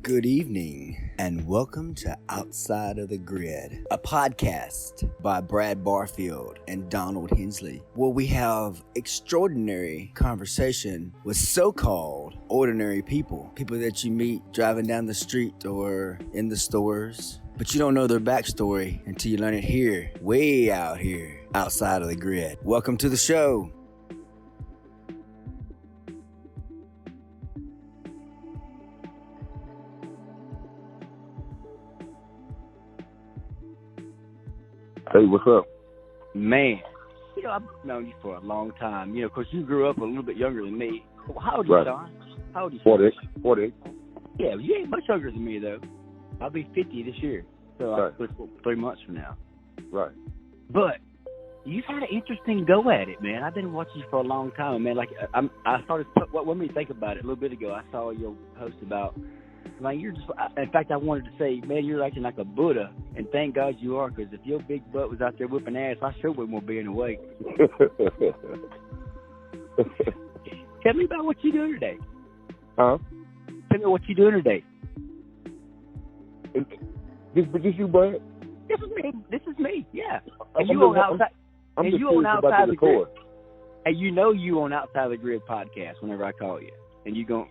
Good evening, and welcome to Outside of the Grid, a podcast by Brad Barfield and Donald Hensley, where we have extraordinary conversation with so-called ordinary people that you meet driving down the street or in the stores, but you don't know their backstory until you learn it here, way out here, outside of the grid. Welcome to the show. Hey, what's up? Man, I've known you for a long time. Of course, you grew up a little bit younger than me. How old are you, Shawn? How old are you? 48. Yeah, you ain't much younger than me, though. I'll be 50 this year, so right. 3 months from now. Right. But you've had an interesting go at it, man. I've been watching you for a long time, man. I started. What made me think about it a little bit ago? I saw your post about. You're just. In fact, I wanted to say, man, you're acting like a Buddha, and thank God you are, because if your big butt was out there whipping ass, I sure wouldn't be in the way. Tell me about what you're doing today. Huh? Tell me what you're doing today. This you, Brad? This is me. Yeah. And you on outside. I'm and just you on outside the grid. And you on outside the grid podcast whenever I call you, and you gon'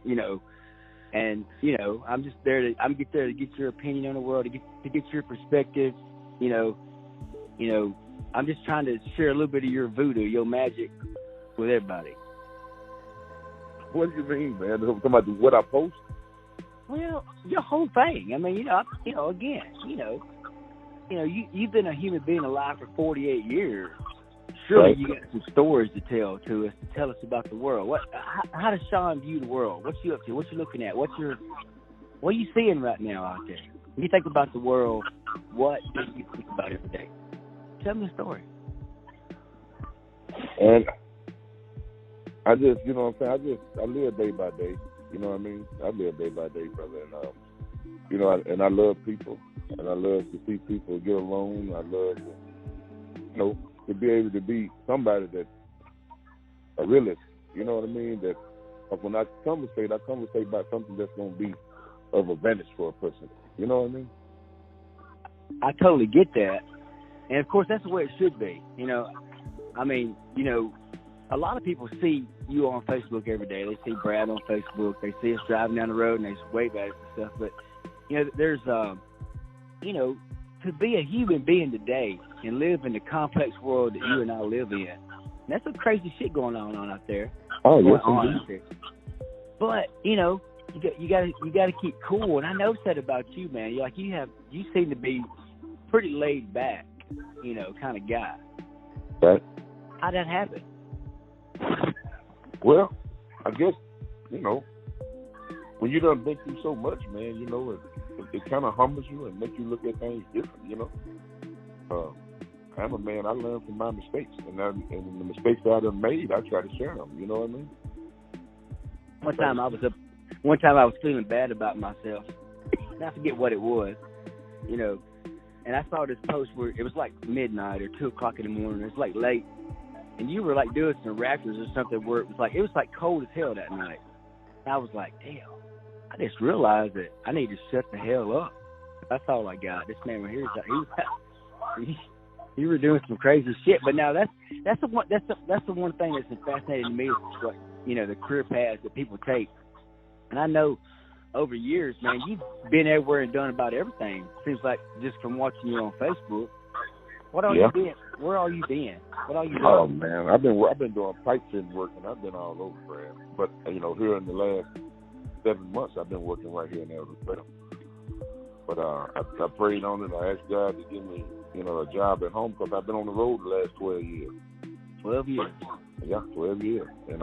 And I'm just there to get your opinion on the world, to get your perspective. I'm just trying to share a little bit of your voodoo, your magic, with everybody. What do you mean, man? Talking about what I post? Well, your whole thing. I mean, you've been a human being alive for 48 years. Surely right. You got some stories to tell us about the world. How does Shawn view the world? What's you up to? What you looking at? What are you seeing right now out there? When you think about the world, what do you think about every day? Tell me a story. And I just, I live day by day. You know what I mean? I live day by day, brother. And, and I love people. And I love to see people get along. I love to be able to be somebody that's a realist, you know what I mean? That when I conversate about something that's going to be of advantage for a person. You know what I mean? I totally get that. And, of course, that's the way it should be. A lot of people see you on Facebook every day. They see Brad on Facebook. They see us driving down the road, and they wave at us and stuff. But, there's, to be a human being today and live in the complex world that you and I live in, that's some crazy shit going on out there. Oh, yes, But you got to keep cool. And I noticed that about you, man. You seem to be pretty laid back, kind of guy. Right. How'd that happen? Well, I guess when you done been through so much, man, it kind of humbles you and makes you look at things different, I'm a man. I learn from my mistakes, and the mistakes that I done made, I try to share them. You know what I mean? One time I was feeling bad about myself. I forget what it was, and I saw this post where it was like midnight or 2 o'clock in the morning. It was like late, and you were like doing some raptors or something where it was like cold as hell that night. And I was like, damn. I just realized that I need to shut the hell up. That's all I got. This man right here, he were doing some crazy shit. But now that's the one thing that's fascinating to me is what the career paths that people take. And I know over years, man, you've been everywhere and done about everything. Seems like just from watching you on Facebook. What are you doing? Where are you been? What are you doing? Oh man, I've been doing pipe fitting work, and I've been all over, Brad. But here in the last 7 months, I've been working right here in Arizona. But I prayed on it. I asked God to give me, a job at home because I've been on the road the last 12 years. 12 years? Yeah, 12 years. And,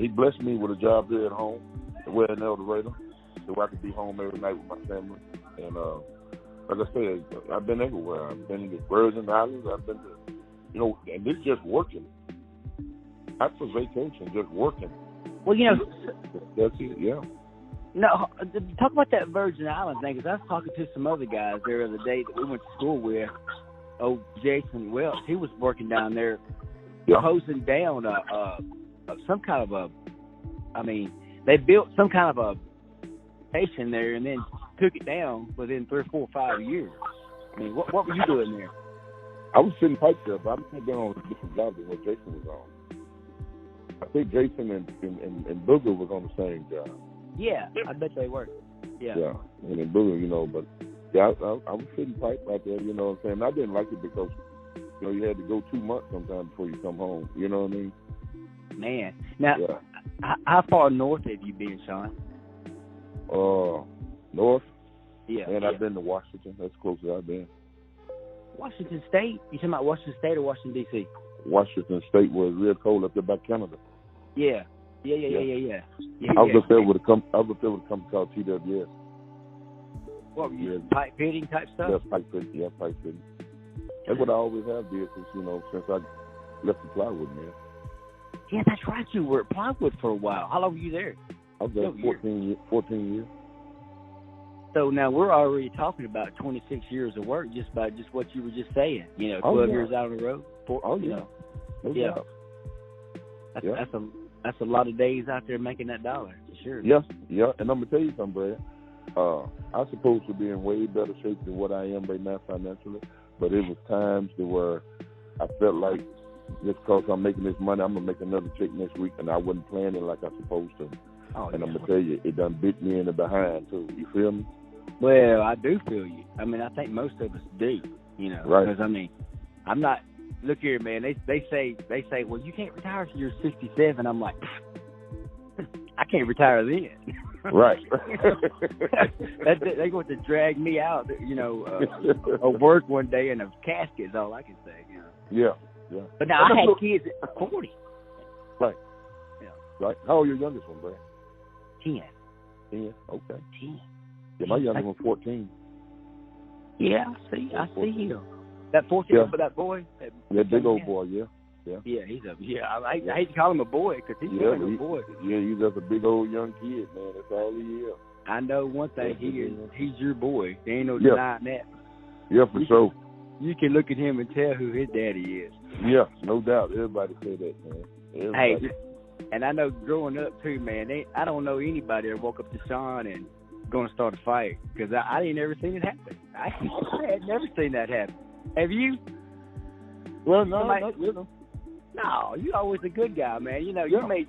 he blessed me with a job here at home, in El Dorado, so I could be home every night with my family. And, like I said, I've been everywhere. I've been to Virgin Islands. I've been to, and it's just working. Not for vacation, just working. Well, that's it, yeah. No, talk about that Virgin Islands thing, because I was talking to some other guys there the other day that we went to school with. Oh, Jason Wells, he was working down there, hosing down some kind of they built some kind of station there and then took it down within 3 or 4 or 5 years. I mean, what were you doing there? I was sitting pipe there, but I think been on a different job than what Jason was on. I think Jason and Booger was on the same job. Yeah, I bet they were. Yeah. Yeah, and then Booger, you know, but yeah, I was sitting pipe out there, you know what I'm saying? I didn't like it because, you know, you had to go 2 months sometimes before you come home, you know what I mean? Man. Now, yeah. How far north have you been, Shawn? North? Yeah. And I've been to Washington. That's close as I've been. Washington State? You talking about Washington State or Washington, D.C.? Washington State was real cold up there by Canada. Yeah. I was up there with a company called TWS. What were you, pipe fitting type stuff? Yeah, pipe fitting. That's what I always have did since, you know, since I left the plywood, man. Yeah, that's right. You were at plywood for a while. How long were you there? I was there 14 years. So now we're already talking about 26 years of work just by just what you were just saying. You know, 12 years out on the road. That's a lot of days out there making that dollar, for sure. Yeah. And I'm gonna tell you something, Brad. I'm supposed to be in way better shape than what I am right now financially, but it was times where I felt like just because I'm making this money, I'm gonna make another check next week, and I wasn't planning like I supposed to. And I'm gonna tell you, it done bit me in the behind too. You feel me? Well, I do feel you. I mean, I think most of us do. You know, right? Because I mean, I'm not. Look here, man. They say, well, you can't retire till you're 67. I'm like, I can't retire then. Right. They're going to drag me out, you know, of work one day in a casket is all I can say. You know? Yeah. But now I had kids at 40. Right. Yeah. Right. How old your youngest one, Brad? 10. 10. Okay. 10. Yeah, my youngest one's 14. Yeah, I see him. That 14, but that boy. That big old boy, yeah. Yeah, I hate to call him a boy because he's a boy. Yeah, he's just a big old young kid, man. That's all he is. I know one thing. He's your boy. There ain't no denying that. Yeah, for sure. You can look at him and tell who his daddy is. Yeah, no doubt. Everybody say that, man. Everybody. Hey, and I know growing up too, man. I don't know anybody that woke up to Shawn and going to start a fight because I ain't never seen it happen. I had never seen that happen. Have you? Well, no, not with him. No, you always a good guy, man. You know, like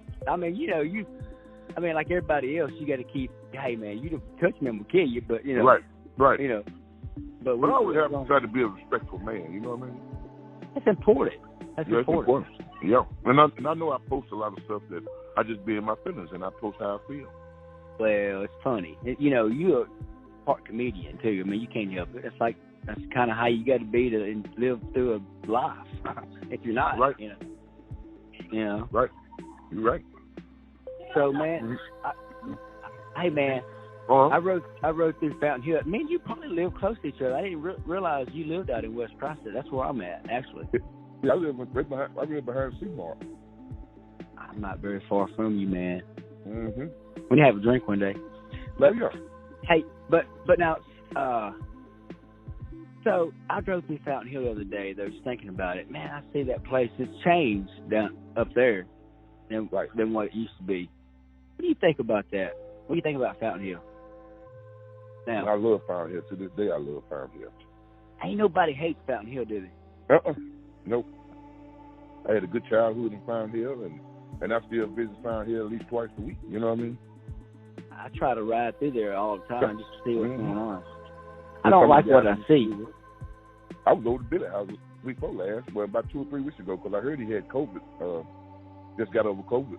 everybody else, you got to keep. Hey, man, you touch them will kill you, but you know, right. You know, but I always have to try to be a respectful man. You know what I mean? That's important. That's important. Yeah, and I know I post a lot of stuff that I just be in my feelings, and I post how I feel. Well, it's funny. You know, you're a part comedian too. I mean, you can't help it. It's like that's kind of how you got to be to live through a life. If you're not, right. You know. Right. You're right. So, man, hey, man, I rode through Fountain Hill. Man, you probably live close to each other. I didn't realize you lived out in West Prosser. That's where I'm at, actually. Yeah, I live behind Seymour. I'm not very far from you, man. Mm-hmm. We can have a drink one day. But hey, but now, so I drove through Fountain Hill the other day. Though, just thinking about it, man, I see that place. It's changed down up there than what it used to be. What do you think about that? What do you think about Fountain Hill? Now, I love Fountain Hill. To this day, I love Fountain Hill. Ain't nobody hates Fountain Hill, do they? Nope. I had a good childhood in Fountain Hill, and I still visit Fountain Hill at least twice a week. You know what I mean? I try to ride through there all the time just to see what's going on. I don't like what I see. I was over to Billy House week before last, well, about 2 or 3 weeks ago, because I heard he had COVID. Just got over COVID.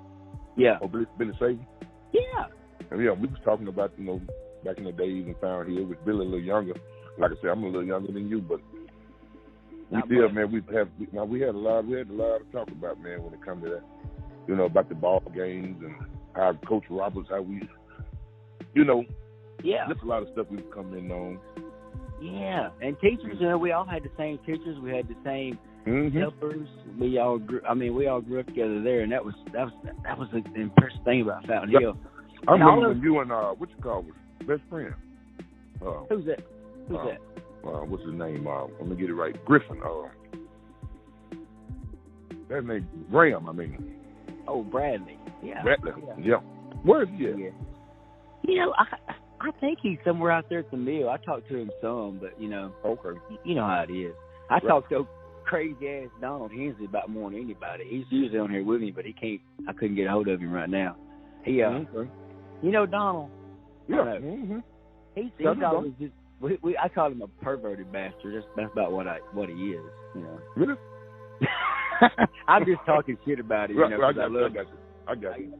Yeah. Or Billy Sagan. Yeah. And we was talking about, you know, back in the days in Fountain Hill with Billy a little younger. Like I said, I'm a little younger than you, but we had a lot to talk about, man, when it comes to that. You know, about the ball games and how Coach Roberts, how we, you know, there's a lot of stuff we've come in on. Yeah, and teachers, you know, we all had the same teachers. We had the same helpers. We all grew up together there, and that was the impressive thing about Fountain Hill. I remember when you and what you call was best friend. Who's that? What's his name? Let me get it right. Griffin. That name Graham. I mean. Oh, Bradley. Yeah. Bradley. Yeah. Where is he at? Yeah. You know, I I think he's somewhere out there at the mill. I talked to him some, but, you know. Okay. You know how it is. I talked to crazy-ass Donald Hensley about more than anybody. He's usually on here with me, but I couldn't get a hold of him right now. He, Okay. You know Donald? Yeah. He's always just, I call him a perverted bastard. That's about what he is, you know. Really? I'm just talking shit about it, you know. I got you.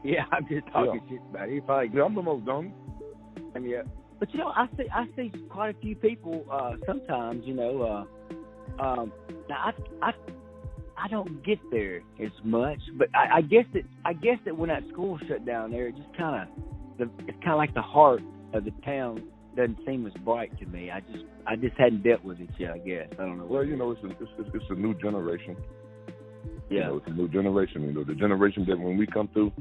Yeah, I'm just talking shit about it. He probably, I'm the most dumb. Yeah. But, you know, I see quite a few people sometimes, you know, now I don't get there as much, but I guess that when that school shut down there, it just kind of like the heart of the town doesn't seem as bright to me. I just hadn't dealt with it yet, I guess. I don't know. Well, you know, it's a new generation. Yeah. You know, it's a new generation. You know, the generation that when we come through,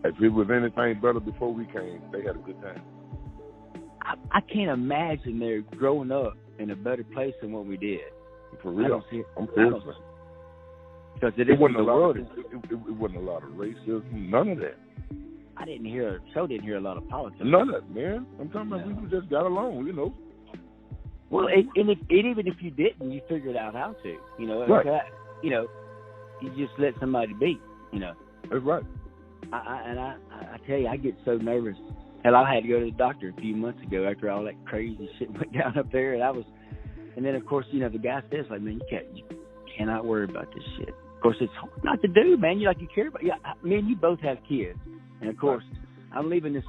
if it was anything better before we came, they had a good time. I can't imagine they're growing up in a better place than what we did. For real. I don't see it. I'm serious. Because it wasn't a lot. It wasn't a lot of racism. None of that. I didn't hear a lot of politics. None of that, man. I'm talking about we just got along, you know. Well, even if you didn't, you figured out how to. You know, right. You know, you just let somebody be. You know. That's right. I tell you, I get so nervous. Hell, I had to go to the doctor a few months ago after all that crazy shit went down up there, and then of course, you know, the guy says like, man, you cannot worry about this shit. Of course, it's hard not to do, man. You care about. Yeah, me and you both have kids, and of course, I'm leaving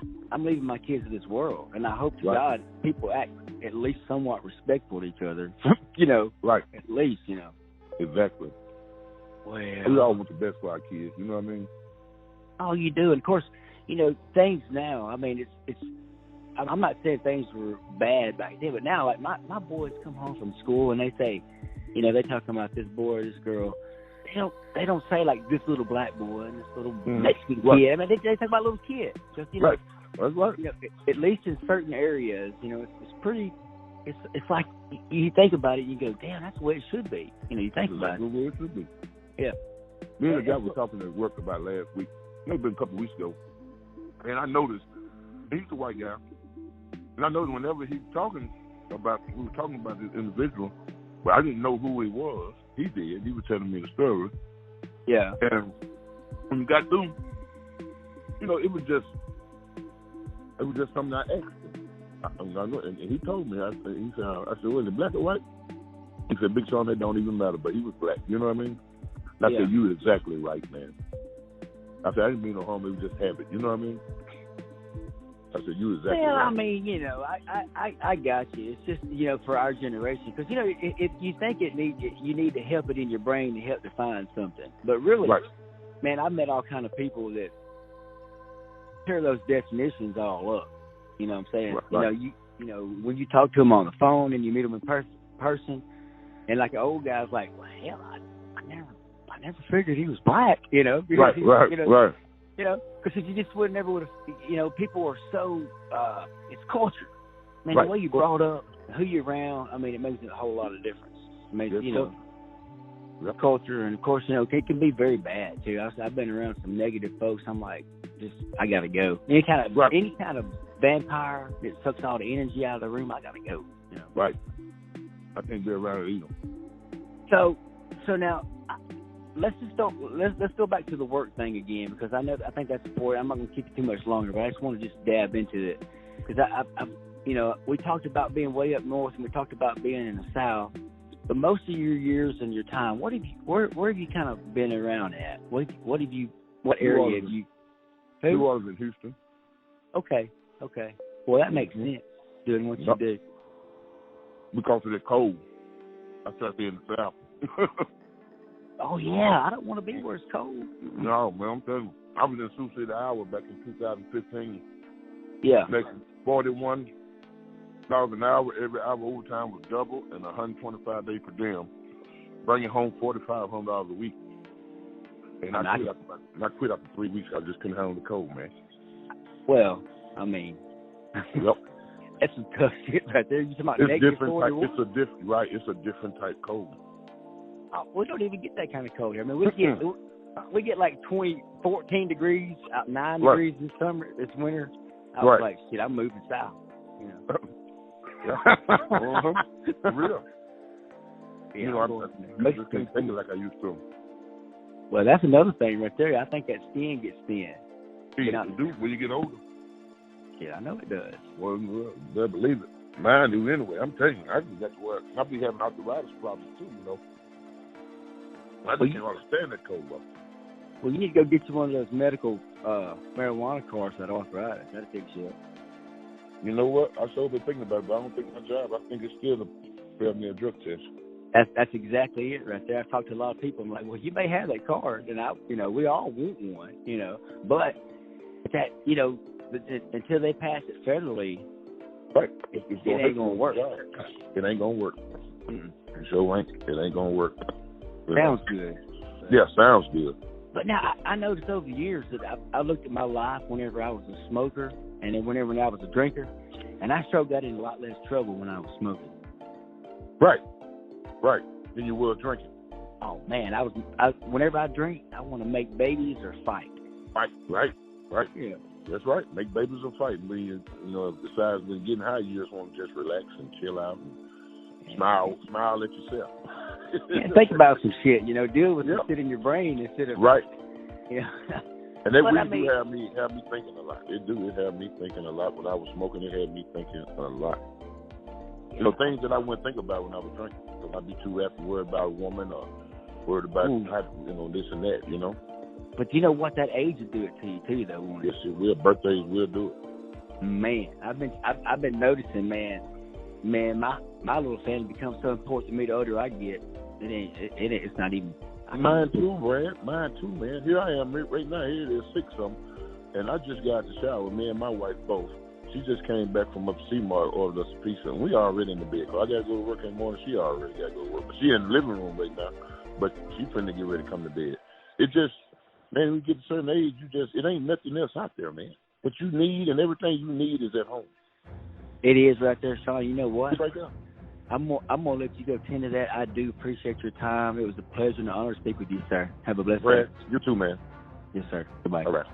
my kids to this world, and I hope to God people act at least somewhat respectful to each other. You know, right? At least, you know. Exactly. Well, we all want the best for our kids. You know what I mean? Oh, you do. And of course, you know, things now, I mean, it's I'm not saying things were bad back then, but now, like, my boys come home from school and they say, you know, they're talking about this boy or this girl. They don't say, like, this little black boy and this little Mexican kid. I mean, they talk about little kids. Just, you know, that's right. You know, at least in certain areas, you know, it's pretty, it's like, you think about it, you go, damn, that's the way it should be. You know, you think about it. That's the way it should be. Yeah. Me and the guy were talking at work about last week. Maybe been a couple of weeks ago. And I noticed, he's a white guy, and I noticed whenever we were talking about this individual, but I didn't know who he was. He did. He was telling me the story. Yeah. And when we got through, you know, it was just something I asked him. And he told me, I said, was it black or white? He said, Big Shawn, that don't even matter, but he was black. You know what I mean? And I said, you exactly right, man. I said, I didn't mean no harm, it was just habit. You know what I mean? I said, you exactly right. Well, I mean, you know, I got you. It's just, you know, for our generation. Because, you know, if you think you need to help it in your brain to help define something. But really, man, I've met all kind of people that tear those definitions all up. You know what I'm saying? Right. You know, when you talk to them on the phone and you meet them in person, and like an old guy's like, well, hell, I never figured he was black, you know. Right. You know, because you just never would have, you know, people are so, it's culture. Man, the way you brought up, who you're around, I mean, it makes a whole lot of difference. It makes, you know, culture, and of course, you know, it can be very bad, too. I've been around some negative folks. I'm like, I got to go. Any kind of vampire that sucks all the energy out of the room, I got to go, you know. Right. I can't be around it either. So now, let's go back to the work thing again, because I think that's important. I'm not going to keep it too much longer, but I just want to just dab into it, because I you know, we talked about being way up north and we talked about being in the South, but most of your years and your time, where have you kind of been around at? What area have you? New Orleans and Houston. Okay. Well, that makes sense, doing what you do. Because of the cold. I sat there in the South. Oh, yeah. I don't want to be where it's cold. No, man, I'm telling you. I was in Sioux City, Iowa back in 2015. Yeah. Making $41 an hour. Every hour overtime was double, and 125 days per diem. Bringing home $4,500 a week. And I quit after 3 weeks. I just couldn't handle the cold, man. Well, I mean, yep. That's some tough shit right there. You talking about it's different 41? It's a different type cold. We don't even get that kind of cold here. I mean, we get like 14 degrees, 9 degrees in summer. It's winter. I was like, shit, I'm moving south. You know. For real. Yeah, you know, I just can't take it like I used to. Well, that's another thing right there. I think that skin gets thin. It do when you get older. Yeah, I know it does. Well, better believe it. Mine do anyway. I'm telling you, I just got to work. I be having arthritis problems too, you know. I just can't understand that cold weather. Well, you need to go get you one of those medical marijuana cards that arthritis. That'll fix you up. You know what? I sure been thinking about it, but I don't think my job. I think it's still to fail me a drug test. That's exactly it right there. I've talked to a lot of people. I'm like, well, you may have that card, and we all want one, but that, until they pass it federally, right, it ain't gonna work. It ain't gonna work. It sure ain't. It ain't gonna work. Sounds good. Yeah, sounds good. But now I noticed over the years that I looked at my life whenever I was a smoker, and then whenever I was a drinker, and I sure got in a lot less trouble when I was smoking. Right. Then you were drinking. Oh man, whenever I drink, I want to make babies or fight. Right. Yeah, that's right. Make babies or fight. Besides when getting high, you just want to just relax and chill out and smile at yourself. Think about some shit. Deal with the shit in your brain instead of right. Yeah. And that really do have me thinking a lot. It have me thinking a lot. When I was smoking, it had me thinking a lot. Things that I wouldn't think about when I was drinking. So I'd be too happy worried about a woman or worried about this and that, But you know what? That age will do it to you too, though, won't it? Yes, it will. Birthdays will do it. Man, I've been noticing, man, my little family becomes so important to me the older I get. It's not even. Mine too, Brad. Mine too, man. Here I am right now. Here it is 6 of them, and I just got out the shower. Me and my wife both. She just came back from up Seamart, ordered us a pizza, and we already in the bed. I got to go to work in the morning. She already got to go to work. But she in the living room right now, but she finna get ready to come to bed. It just, man, when you get to a certain age, it ain't nothing else out there, man. What you need and everything you need is at home. It is right there, Shawn. You know what? It's right there. I'm gonna let you go tend to that. I do appreciate your time. It was a pleasure and an honor to speak with you, sir. Have a blessed day. You too, man. Yes, sir. Goodbye. All right.